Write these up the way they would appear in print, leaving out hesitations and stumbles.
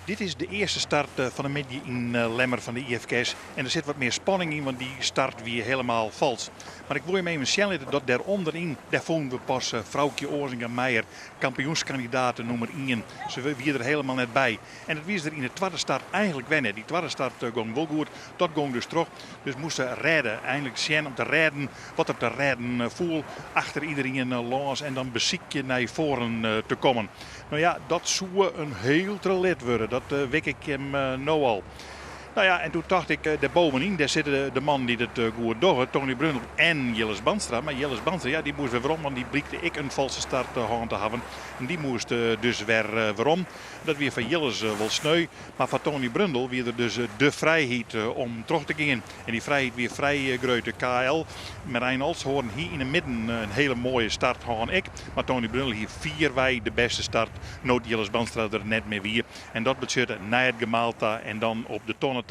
Dit is de eerste start van een midje in Lemmer van de IFK's. En er zit wat meer spanning in, want die start weer helemaal vals. Maar ik wil je mee even snel dat daaronderin, daar vonden we pas vrouwtje Oorzinga-Meijer, kampioenskandidaten nummer 1. Ze waren er helemaal net bij. En het was er in de tweede start eigenlijk wennen. Die tweede start ging wel goed, dat ging dus terug. Dus moesten redden, eindelijk zien om te redden wat op te redden voel. Achter iedereen langs en dan beziek je naar voren te komen. Nou ja, dat zou een heel trelet worden. Dat wik ik hem nou al. Nou ja, en toen dacht ik, daarbovenin, daar zitten de man die het goed doet, Tony Brundle en Jilles Banstra. Maar Jilles Banstra, ja, die moest weer waarom, want die blikte ik een valse start te hebben. En die moest dus weer waarom. Dat weer van Jilles wel sneu. Maar van Tony Brundle weer er dus de vrijheid om terug te gaan. En die vrijheid weer vrij grote KL. Marijn Alshoorn hier in het midden een hele mooie start had ik. Maar Tony Brundle hier 4 wij de beste start. Nood Jilles Banstra er net meer weer. En dat betekent na het Gemaalta en dan op de tonnen.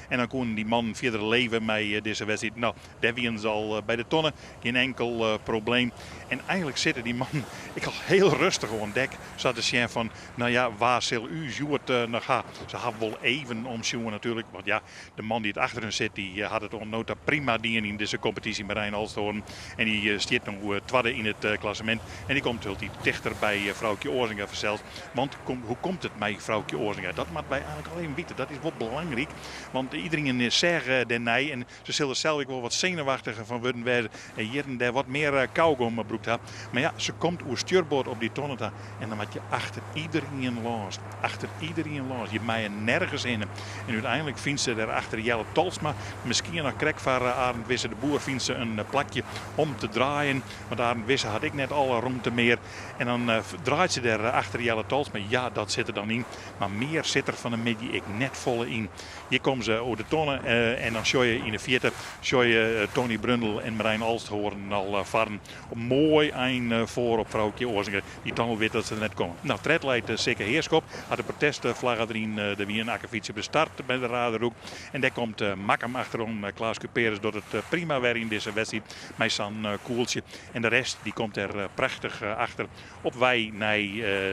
En dan kon die man verder leven met deze wedstrijd. Nou, daar winnen ze al bij de tonnen. Geen enkel probleem. En eigenlijk zitten die man, ik al heel rustig gewoon dek. Zat te zien van, nou ja, waar zal u Sjoerd nog gaan? Ze hadden wel even om Sjoerd natuurlijk. Want ja, de man die het achter hun zit, die had het nota prima in deze competitie, Marijn Alshoorn. En die stiert nog tweede in het klassement. En die komt heel dichter bij vrouwtje Oorzinga verzeld. Want hoe komt het met vrouwtje Oorzinga? Dat moet wij eigenlijk alleen weten. Dat is wel belangrijk. Want iedereen zegt daarna en ze zullen zelf wel wat zenuwachtiger van worden werden. En hier en daar wat meer kauwgom broekt had. Maar ja, ze komt oer stuurboord op die tonneta. En dan moet je achter iedereen los. Achter iedereen los. Je mij er nergens in. En uiteindelijk vindt ze daar achter Jelle Talsma. Misschien nog krek van Arend Wisse de Boer vindt ze een plakje om te draaien. Want Arend Wisse had ik net alle ruimte meer. En dan draait ze daar achter Jelle Talsma. Ja, dat zit er dan in. Maar meer zit er van een midje ik net volle in. Hier komen ze over de tonnen en dan zie je in de vierde Tony Brundle en Marijn Alshoorn al varen. Mooi eind voor op vrouwtje Oorzinga. Die dan al weet dat ze er net komen. Nou, Tred leidt zeker heerschop. Had de protestvlaggen erin. Er wie een akkefiets op de start bij de Raderhoek. En daar komt Makkem achterom. Klaas Cuperus doet het prima weer in deze wedstrijd. Met zijn koeltje. En de rest die komt er prachtig achter. Op wij naar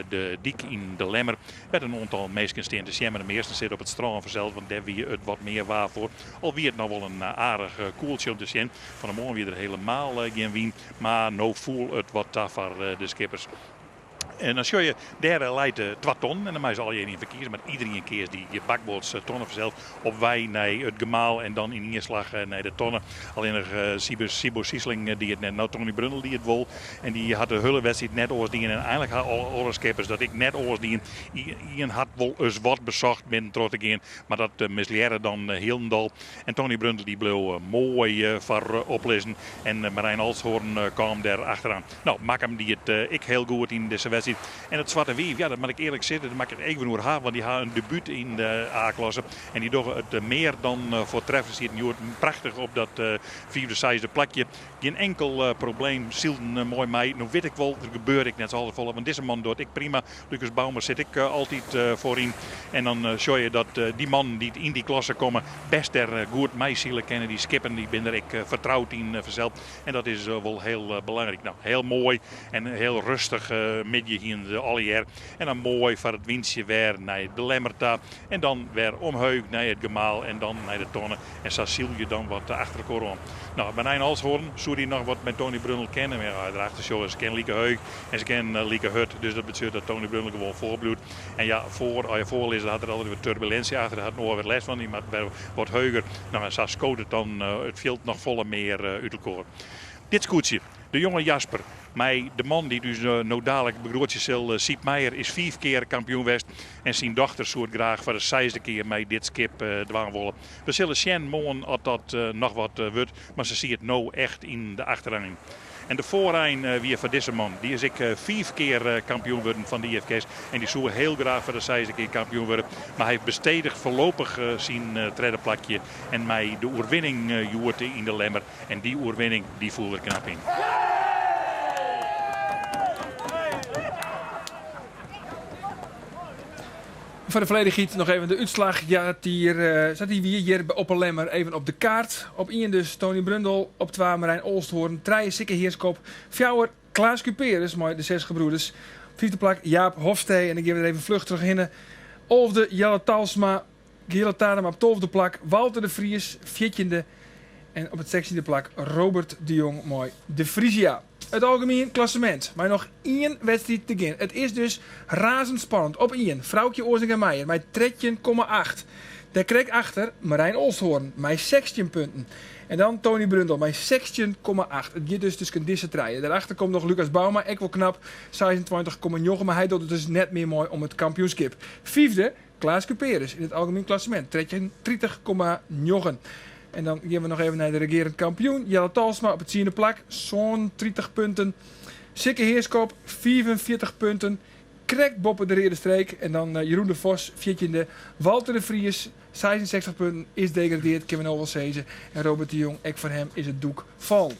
de dik in de Lemmer. Met een aantal meesten staan te zien. Maar de meeste zitten op het strand verzeld. Want daar wie het wat meer waar voor. Al wie het nou wel een aardig koeltje om te zien. Van de morgen weer er helemaal geen wien. Maar nou voel het wat daar voor de skippers. En dan zie je, daar leidt 2 ton. En dan mag je al je niet verkiezen. Maar iedereen keer die je bakboords tonnen verzeld. Op wij naar het gemaal en dan in inslag naar de tonnen. Alleen nog Sibo Siesling die het net. Nou, Tony Brundle die het wol. En die had de hele wedstrijd net oorsdien. En eigenlijk had alle skippers dat ik net oorsdien. Ian had wel eens wat bezocht binnen Trottegeen. Maar dat misleerde dan Hildendal. En Tony Brundle die bleef mooi voor oplezen. En Marijn Alshoorn kwam daar achteraan. Nou, maak hem die het ik heel goed in deze wedstrijd. En het Zwarte Wief, ja, dat moet ik eerlijk zeggen, dat maak ik even door haar, want die had een debuut in de A-klasse. En die doen het meer dan voor treffers hier. Die prachtig op dat 4e, 6e plakje. Geen enkel probleem, zielden mooi mee. Nu weet ik wel, er gebeurt ik net zo volle, want deze man doet ik prima. Lucas Bouwmer zit ik altijd voorin. En dan zie je dat die man die in die klasse komen, best er goed meezielen kennen. Die skippen, die ben er ik vertrouwd in verzeld. En dat is wel heel belangrijk. Nou, heel mooi en heel rustig midje hier in de Allier. En dan mooi van het winstje weer naar de Lemmerta. En dan weer omheug naar het Gemaal en dan naar de tonnen. En zo zie je dan wat achter de koron. Nou, Marijn Alshoorn, zou die nog wat met Tony Brundle kennen. Maar ja, daarachter zo, ze kennen Lieke Heug en ze kennen Lieke Hut. Dus dat betekent dat Tony Brundle gewoon voorbloedt. En ja, als je voorleest, had er altijd wat turbulentie achter. Had nog weer les van, die maakt wat heuger. Nou, en zo scoot het dan het veld nog volle meer uit elkaar. Dit scootje, de jonge Jasper. Maar de man die dus nou dadelijk begrootje zal, Siep Meijer, is 5 keer kampioen geweest. En zijn dochter zou graag voor de 6e keer met dit skip dwaan willen. We zullen zien morgen als dat nog wat wordt. Maar ze zien het nou echt in de achterrang. En de voorrijn weer van deze man, die is ik 5 keer kampioen worden van de IFK's. En die zou heel graag voor de 6e keer kampioen worden. Maar hij heeft bestedig voorlopig zijn tweede plakje. En mij de oorwinning joert in de Lemmer. En die oorwinning die voelt er knap in. Voor de volledigheid nog even de uitslag. Ja, zat hier op een Lemmer even op de kaart. Op 1 dus Tony Brundle. Op 2 Marijn Alshoorn. 3 Sikke Heerskop. 4 Klaas Cuperus, mooi de 6 gebroeders. 5e plak Jaap Hofstee. En ik geef er even vlug terug in. Olfde, Jelle Talsma, Gele Tadema op 12e plak. Walter de Vries, 14e. En op het 16e plak Robert de Jong, mooi. De Frisia. Het algemeen klassement. Maar nog 1 wedstrijd te gaan. Het is dus razendspannend. Op 1. Vrouwtje Oorzinga-Meijer met 13,8. Daar kreeg achter Marijn Olsthoorn met 16 punten. En dan Tony Brundel met 16,8. Het gaat dus tussen deze treien. Daarachter komt nog Lucas Bouma, ik wel knap, 26,9. Maar hij doet het dus net meer mooi om het kampioenschap. 5e, Klaas Cuperus in het algemeen klassement. 30,9. En dan gaan we nog even naar de regerend kampioen. Jelle Talsma op het 10e plak. Zo'n 30 punten. Sikke Heerskop, 44 punten. Krek Boppe de Redenstreek. En dan Jeroen de Vos, 14e. Walter de Vries, 66 punten. Is degradeerd, kunnen we nog wel zeggen. En Robert de Jong, ook voor hem is het doek val.